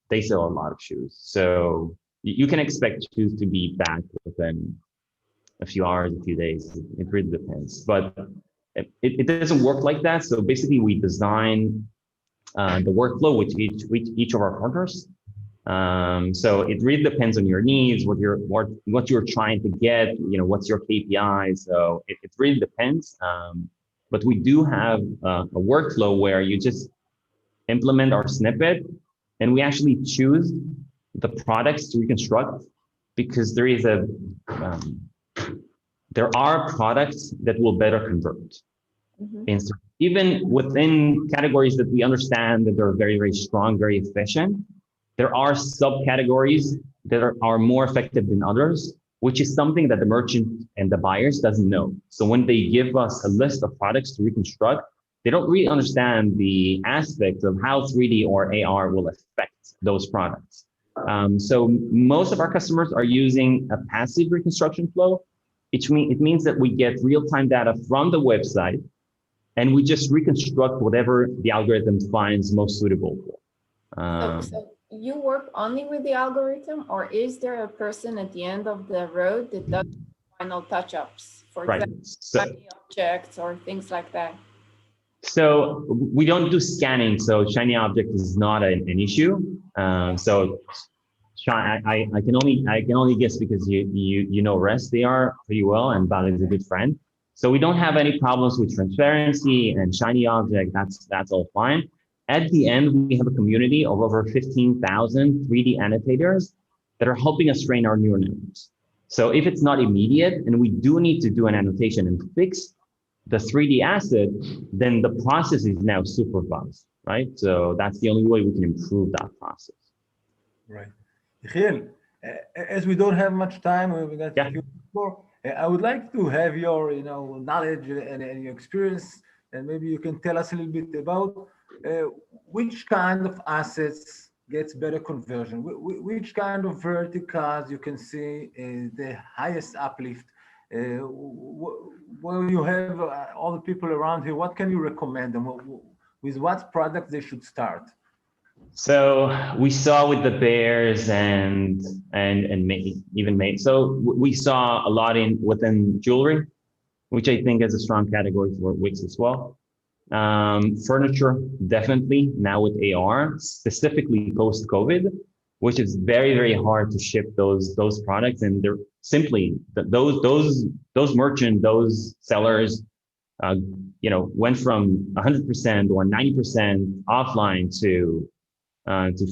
they sell a lot of shoes. So you can expect shoes to be back within a few hours, a few days. It really depends, but it doesn't work like that. So basically, we design the workflow with each of our partners. So it really depends on your needs, what you're trying to get, what's your KPI. So it really depends. But we do have a workflow where you just implement our snippet, and we actually choose the products to reconstruct, because there are products that will better convert. And so even within categories that we understand that they're very, very strong, very efficient, there are subcategories that are more effective than others, which is something that the merchant and the buyers doesn't know. So when they give us a list of products to reconstruct, they don't really understand the aspect of how 3D or AR will affect those products. So most of our customers are using a passive reconstruction flow. It means that we get real-time data from the website, and we just reconstruct whatever the algorithm finds most suitable for. So you work only with the algorithm, or is there a person at the end of the road that does final touch-ups, for example, shiny objects or things like that? So we don't do scanning, so shiny object is not an issue. So I can only guess, because you know REST AR pretty well, and Bal is a good friend. So we don't have any problems with transparency and shiny object. That's all fine. At the end, we have a community of over 15,000 3D annotators that are helping us train our neural networks. So if it's not immediate and we do need to do an annotation and fix the 3D asset, then the process is now supervised, right? So that's the only way we can improve that process. Right. Yechiel, as we don't have much time, we got a few more. I would like to have your knowledge and your experience, and maybe you can tell us a little bit about which kind of assets gets better conversion, which kind of verticals you can see the highest uplift, where you have all the people around here. What can you recommend them? With what product they should start? So we saw with the bears and even made. So we saw a lot within jewelry, which I think is a strong category for Wix as well. Furniture, definitely now with AR, specifically post-COVID, which is very, very hard to ship those products, and they're simply those merchants, those sellers, went from 100% or 90% offline to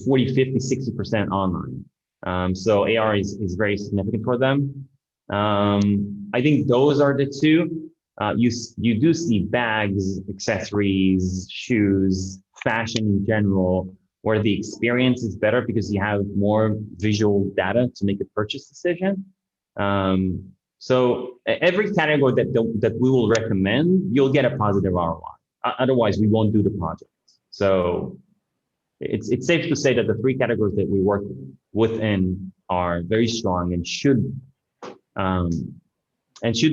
40, 50, 60% online. So AR is very significant for them. I think those are the two. You do see bags, accessories, shoes, fashion in general, where the experience is better because you have more visual data to make a purchase decision. So every category that we will recommend, you'll get a positive ROI. Otherwise, we won't do the project. So it's safe to say that the three categories that we work within are very strong and should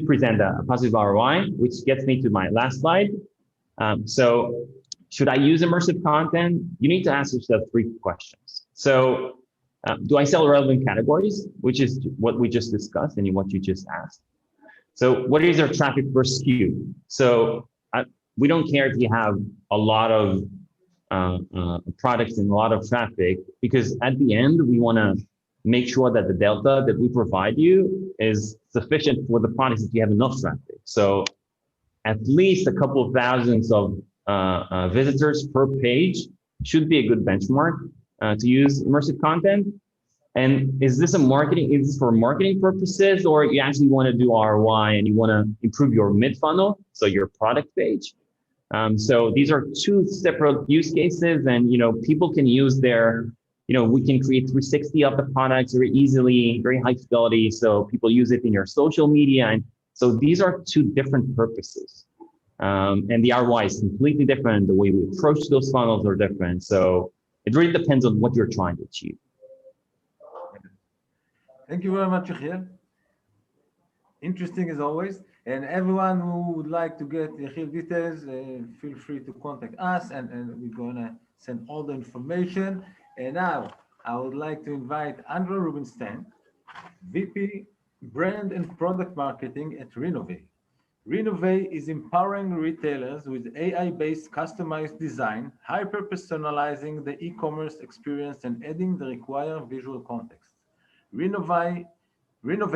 present a positive ROI, which gets me to my last slide. So should I use immersive content? You need to ask yourself three questions. So do I sell relevant categories, which is what we just discussed and what you just asked? So what is our traffic per SKU? So we don't care if you have a lot of products and a lot of traffic, because at the end, we want to make sure that the delta that we provide you is sufficient for the products if you have enough traffic. So at least a couple of thousands of visitors per page should be a good benchmark to use immersive content. And is this for marketing purposes, or you actually want to do ROI and you want to improve your mid-funnel, so your product page? So these are two separate use cases, and people can use their, we can create 360 of the products very easily, very high fidelity. So people use it in your social media, and so these are two different purposes. And the ROI is completely different. The way we approach those funnels are different. So it really depends on what you're trying to achieve. Thank you very much, Yechiel. Interesting as always. And everyone who would like to get Yechiel details, feel free to contact us, and we're going to send all the information. And now I would like to invite Andrew Rubenstein, VP Brand and Product Marketing at REVOLVE. REVOLVE is empowering retailers with AI-based customized design, hyper-personalizing the e-commerce experience and adding the required visual context. REVOLVE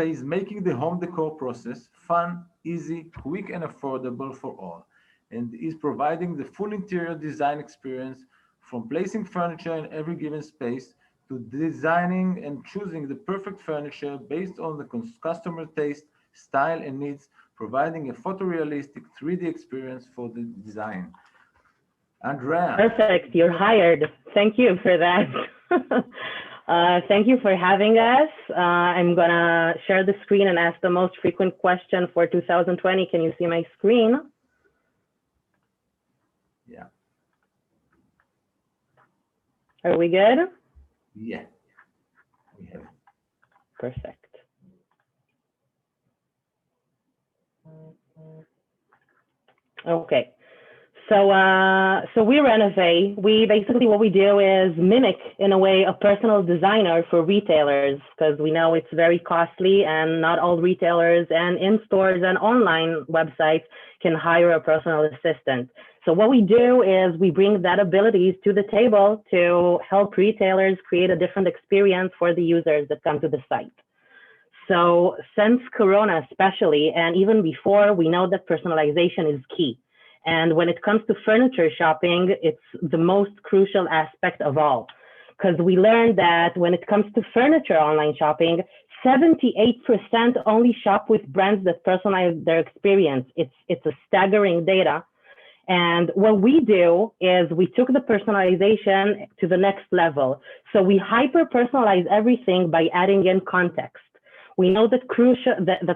is making the home decor process fun, easy, quick, and affordable for all, and is providing the full interior design experience, from placing furniture in every given space to designing and choosing the perfect furniture based on the customer taste, style, and needs, providing a photorealistic 3D experience for the design. Andrea. Perfect, you're hired. Thank you for that. Thank you for having us. I'm gonna share the screen and ask the most frequent question for 2020. Can you see my screen? Yeah. Are we good? Yeah, we have. Perfect. Okay. So we REVOLVE. We basically, what we do is mimic, in a way, a personal designer for retailers, because we know it's very costly and not all retailers and in-stores and online websites can hire a personal assistant. So what we do is we bring that abilities to the table to help retailers create a different experience for the users that come to the site. So since Corona especially, and even before, we know that personalization is key. And when it comes to furniture shopping, it's the most crucial aspect of all, because we learned that when it comes to furniture online shopping, 78% only shop with brands that personalize their experience. It's a staggering data. And what we do is we took the personalization to the next level. So we hyper-personalize everything by adding in context. We know that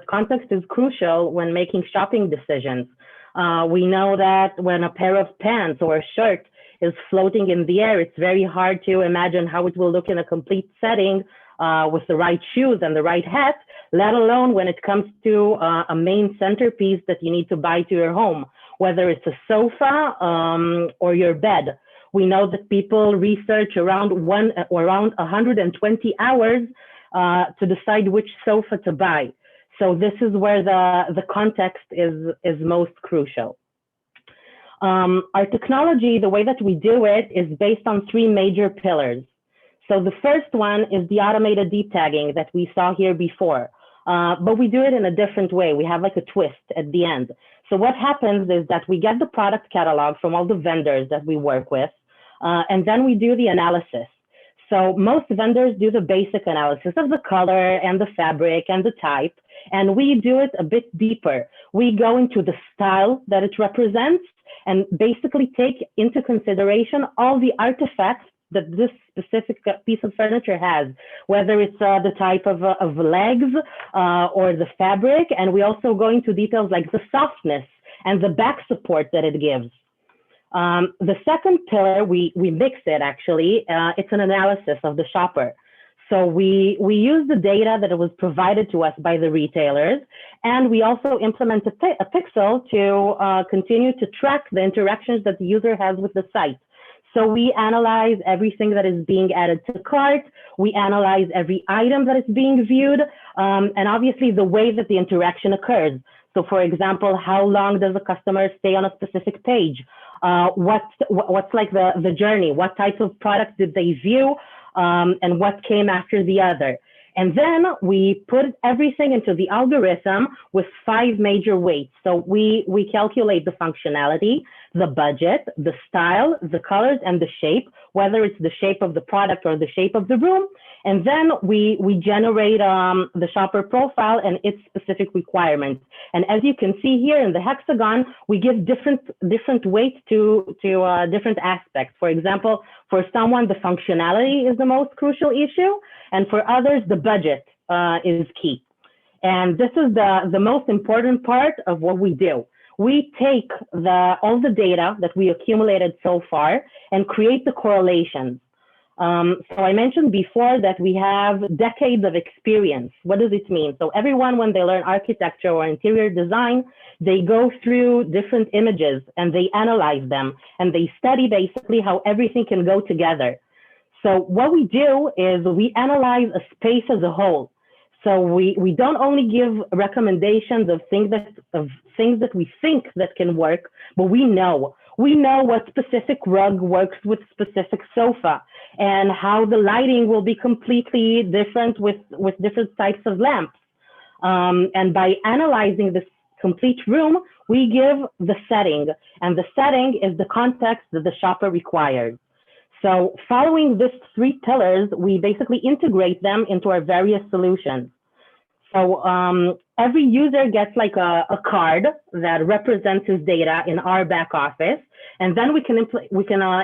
context is crucial when making shopping decisions. We know that when a pair of pants or a shirt is floating in the air, it's very hard to imagine how it will look in a complete setting with the right shoes and the right hat, let alone when it comes to a main centerpiece that you need to buy to your home, whether it's a sofa or your bed. We know that people research around 120 hours to decide which sofa to buy. So this is where the context is most crucial. Our technology, the way that we do it, is based on three major pillars. So the first one is the automated deep tagging that we saw here before, but we do it in a different way. We have like a twist at the end. So what happens is that we get the product catalog from all the vendors that we work with, and then we do the analysis. So most vendors do the basic analysis of the color and the fabric and the type, and we do it a bit deeper. We go into the style that it represents and basically take into consideration all the artifacts that this specific piece of furniture has, whether it's the type of legs or the fabric, and we also go into details like the softness and the back support that it gives. The second pillar, we mix it actually, it's an analysis of the shopper. So we use the data that was provided to us by the retailers, and we also implement a pixel to continue to track the interactions that the user has with the site. So we analyze everything that is being added to the cart. We analyze every item that is being viewed. and obviously the way that the interaction occurs. So for example, how long does a customer stay on a specific page? What's like the journey? What type of product did they view? And what came after the other? And then we put everything into the algorithm with 5 major weights. So we calculate the functionality, the budget, the style, the colors, and the shape, whether it's the shape of the product or the shape of the room. And then we generate the shopper profile and its specific requirements. And as you can see here in the hexagon, we give different weights to different aspects. For example, for someone, the functionality is the most crucial issue. And for others, the budget is key. And this is the most important part of what we do. We take all the data that we accumulated so far and create the correlations. So I mentioned before that we have decades of experience. What does it mean? So everyone, when they learn architecture or interior design, they go through different images and they analyze them and they study basically how everything can go together. So what we do is we analyze a space as a whole. So we don't only give recommendations of things that we think that can work, but we know what specific rug works with specific sofa and how the lighting will be completely different with different types of lamps. And by analyzing this complete room, we give the setting, and the setting is the context that the shopper requires. So following these 3 pillars, we basically integrate them into our various solutions. So every user gets like a card that represents his data in our back office, and then we can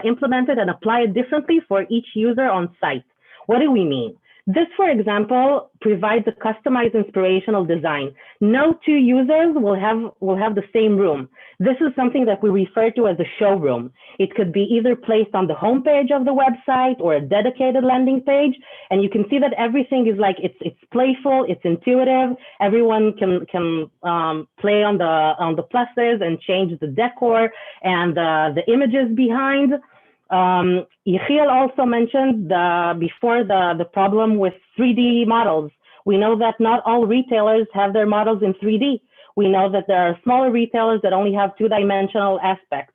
implement it and apply it differently for each user on site. What do we mean? This, for example, provides a customized inspirational design. No 2 users will have the same room. This is something that we refer to as a showroom. It could be either placed on the homepage of the website or a dedicated landing page. And you can see that everything is like, it's playful, it's intuitive. Everyone can play on the pluses and change the decor and the images behind. Yechiel also mentioned before the problem with 3D models. We know that not all retailers have their models in 3D. We know that there are smaller retailers that only have 2-dimensional aspects.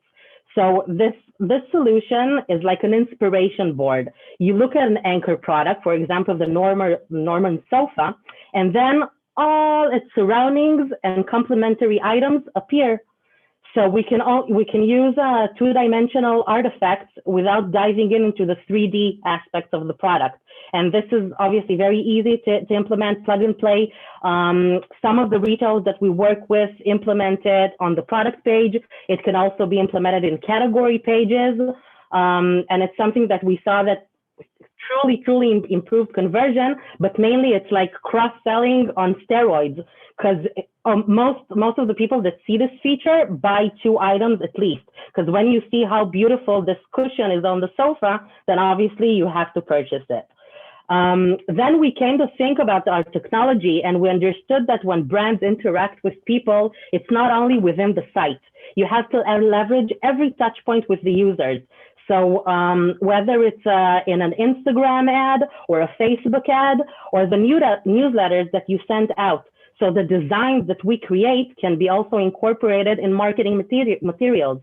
So this solution is like an inspiration board. You look at an anchor product, for example, the Norman sofa, and then all its surroundings and complementary items appear. So we can use 2-dimensional artifacts without diving into the 3D aspects of the product. And this is obviously very easy to implement, plug and play. Some of the retailers that we work with implement it on the product page. It can also be implemented in category pages. And it's something that we saw that truly improved conversion, but mainly it's like cross-selling on steroids, because most of the people that see this feature buy 2 items at least, because when you see how beautiful this cushion is on the sofa, then obviously you have to purchase it. Then we came to think about our technology, and we understood that when brands interact with people, it's not only within the site. You have to leverage every touch point with the users. So whether it's in an Instagram ad or a Facebook ad or the newsletters that you send out. So the designs that we create can be also incorporated in marketing materials.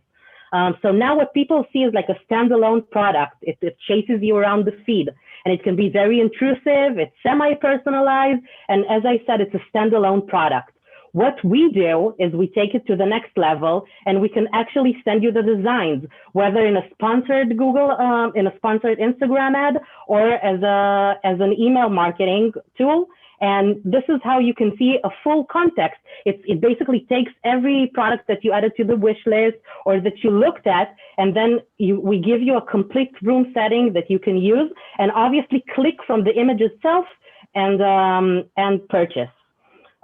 So now what people see is like a standalone product. It chases you around the feed, and it can be very intrusive. It's semi-personalized. And as I said, it's a standalone product. What we do is we take it to the next level, and we can actually send you the designs, whether in a sponsored in a sponsored Instagram ad, or as an email marketing tool. And this is how you can see a full context. It basically takes every product that you added to the wish list or that you looked at, and then we give you a complete room setting that you can use, and obviously click from the image itself and purchase.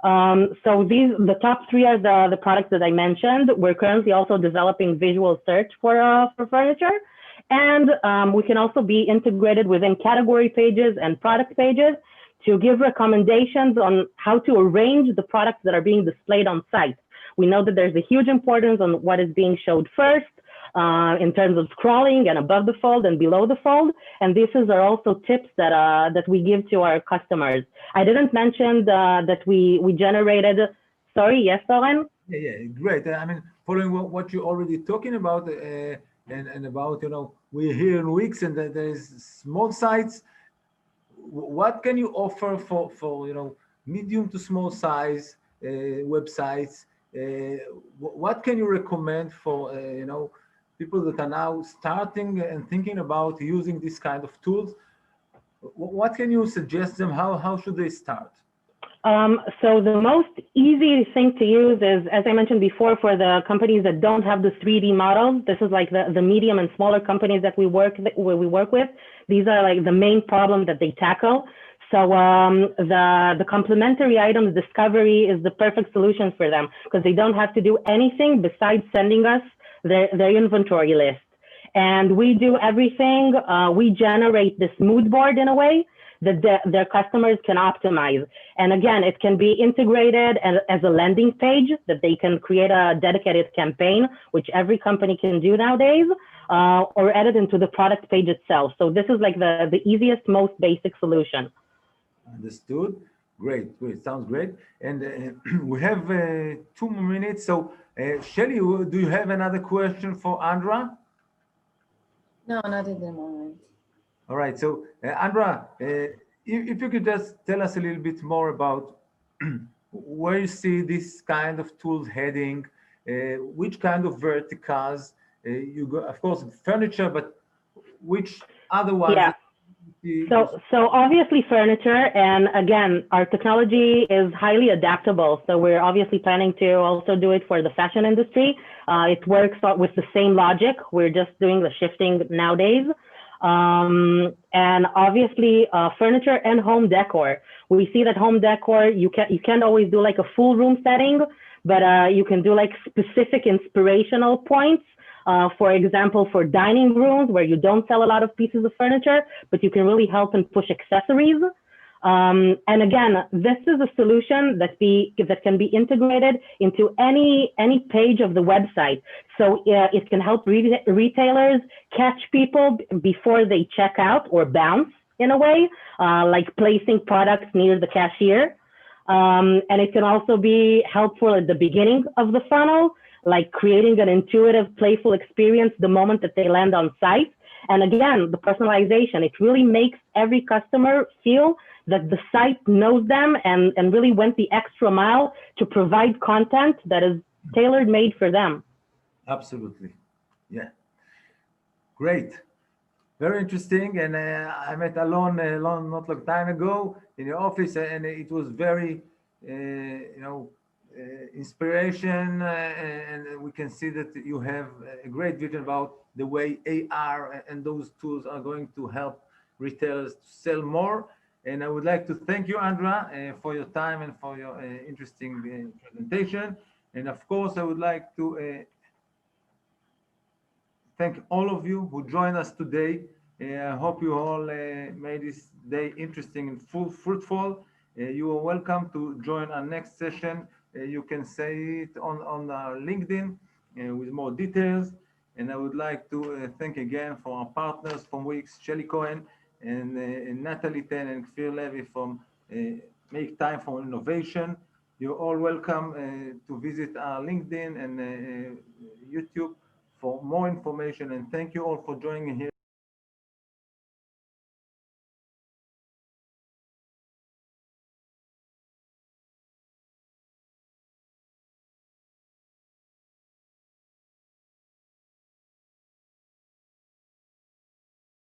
So the top 3 are the products that I mentioned. We're currently also developing visual search for furniture, and we can also be integrated within category pages and product pages to give recommendations on how to arrange the products that are being displayed on site. We know that there's a huge importance on what is being showed first, in terms of scrolling and above the fold and below the fold. And these are also tips that we give to our customers. I didn't mention that we generated. Sorry, yes, Oren? Yeah, great. I mean, following what you're already talking about, and about, we're here in Wix, and there's small sites. What can you offer for medium to small size websites? What can you recommend for people that are now starting and thinking about using this kind of tools? What can you suggest them? How should they start? So the most easy thing to use is, as I mentioned before, for the companies that don't have the 3D models. This is like the medium and smaller companies that we work with. These are like the main problem that they tackle. So the complementary items discovery is the perfect solution for them, because they don't have to do anything besides sending us their inventory list. And we do everything. We generate this mood board in a way that their customers can optimize. And again, it can be integrated as a landing page that they can create a dedicated campaign, which every company can do nowadays, or add it into the product page itself. So this is like the easiest, most basic solution. Understood. Great. Sounds great. And we have 2 more minutes. So Shelly, do you have another question for Andra? No, not at the moment. All right. So Andra, if you could just tell us a little bit more about where you see this kind of tools heading, which kind of verticals you go, of course, furniture, but which other ones? Yeah. So obviously furniture, and again, our technology is highly adaptable. So we're obviously planning to also do it for the fashion industry. It works with the same logic. We're just doing the shifting nowadays. And obviously furniture and home decor. We see that home decor, you can't always do like a full room setting, but you can do like specific inspirational points. For example, for dining rooms where you don't sell a lot of pieces of furniture, but you can really help and push accessories. And again, this is a solution that can be integrated into any page of the website. So it can help retailers catch people before they check out or bounce in a way, like placing products near the cashier. And it can also be helpful at the beginning of the funnel, like creating an intuitive, playful experience the moment that they land on site. And again, the personalization, it really makes every customer feel that the site knows them and really went the extra mile to provide content that is tailored made for them. Absolutely. Yeah. Great. Very interesting. And I met Alon not long time ago in your office, and it was very, inspiration, and we can see that you have a great vision about the way AR and those tools are going to help retailers to sell more. And I would like to thank you, Andra, for your time and for your interesting presentation. And of course, I would like to thank all of you who joined us today. I hope you all made this day interesting and fruitful. You are welcome to join our next session. You can say it on our LinkedIn with more details. And I would like to thank again for our partners from Wix, Shelly Cohen, and Natalie Ten and Kfir Levy from Make Time for Innovation. You're all welcome to visit our LinkedIn and YouTube for more information. And thank you all for joining here.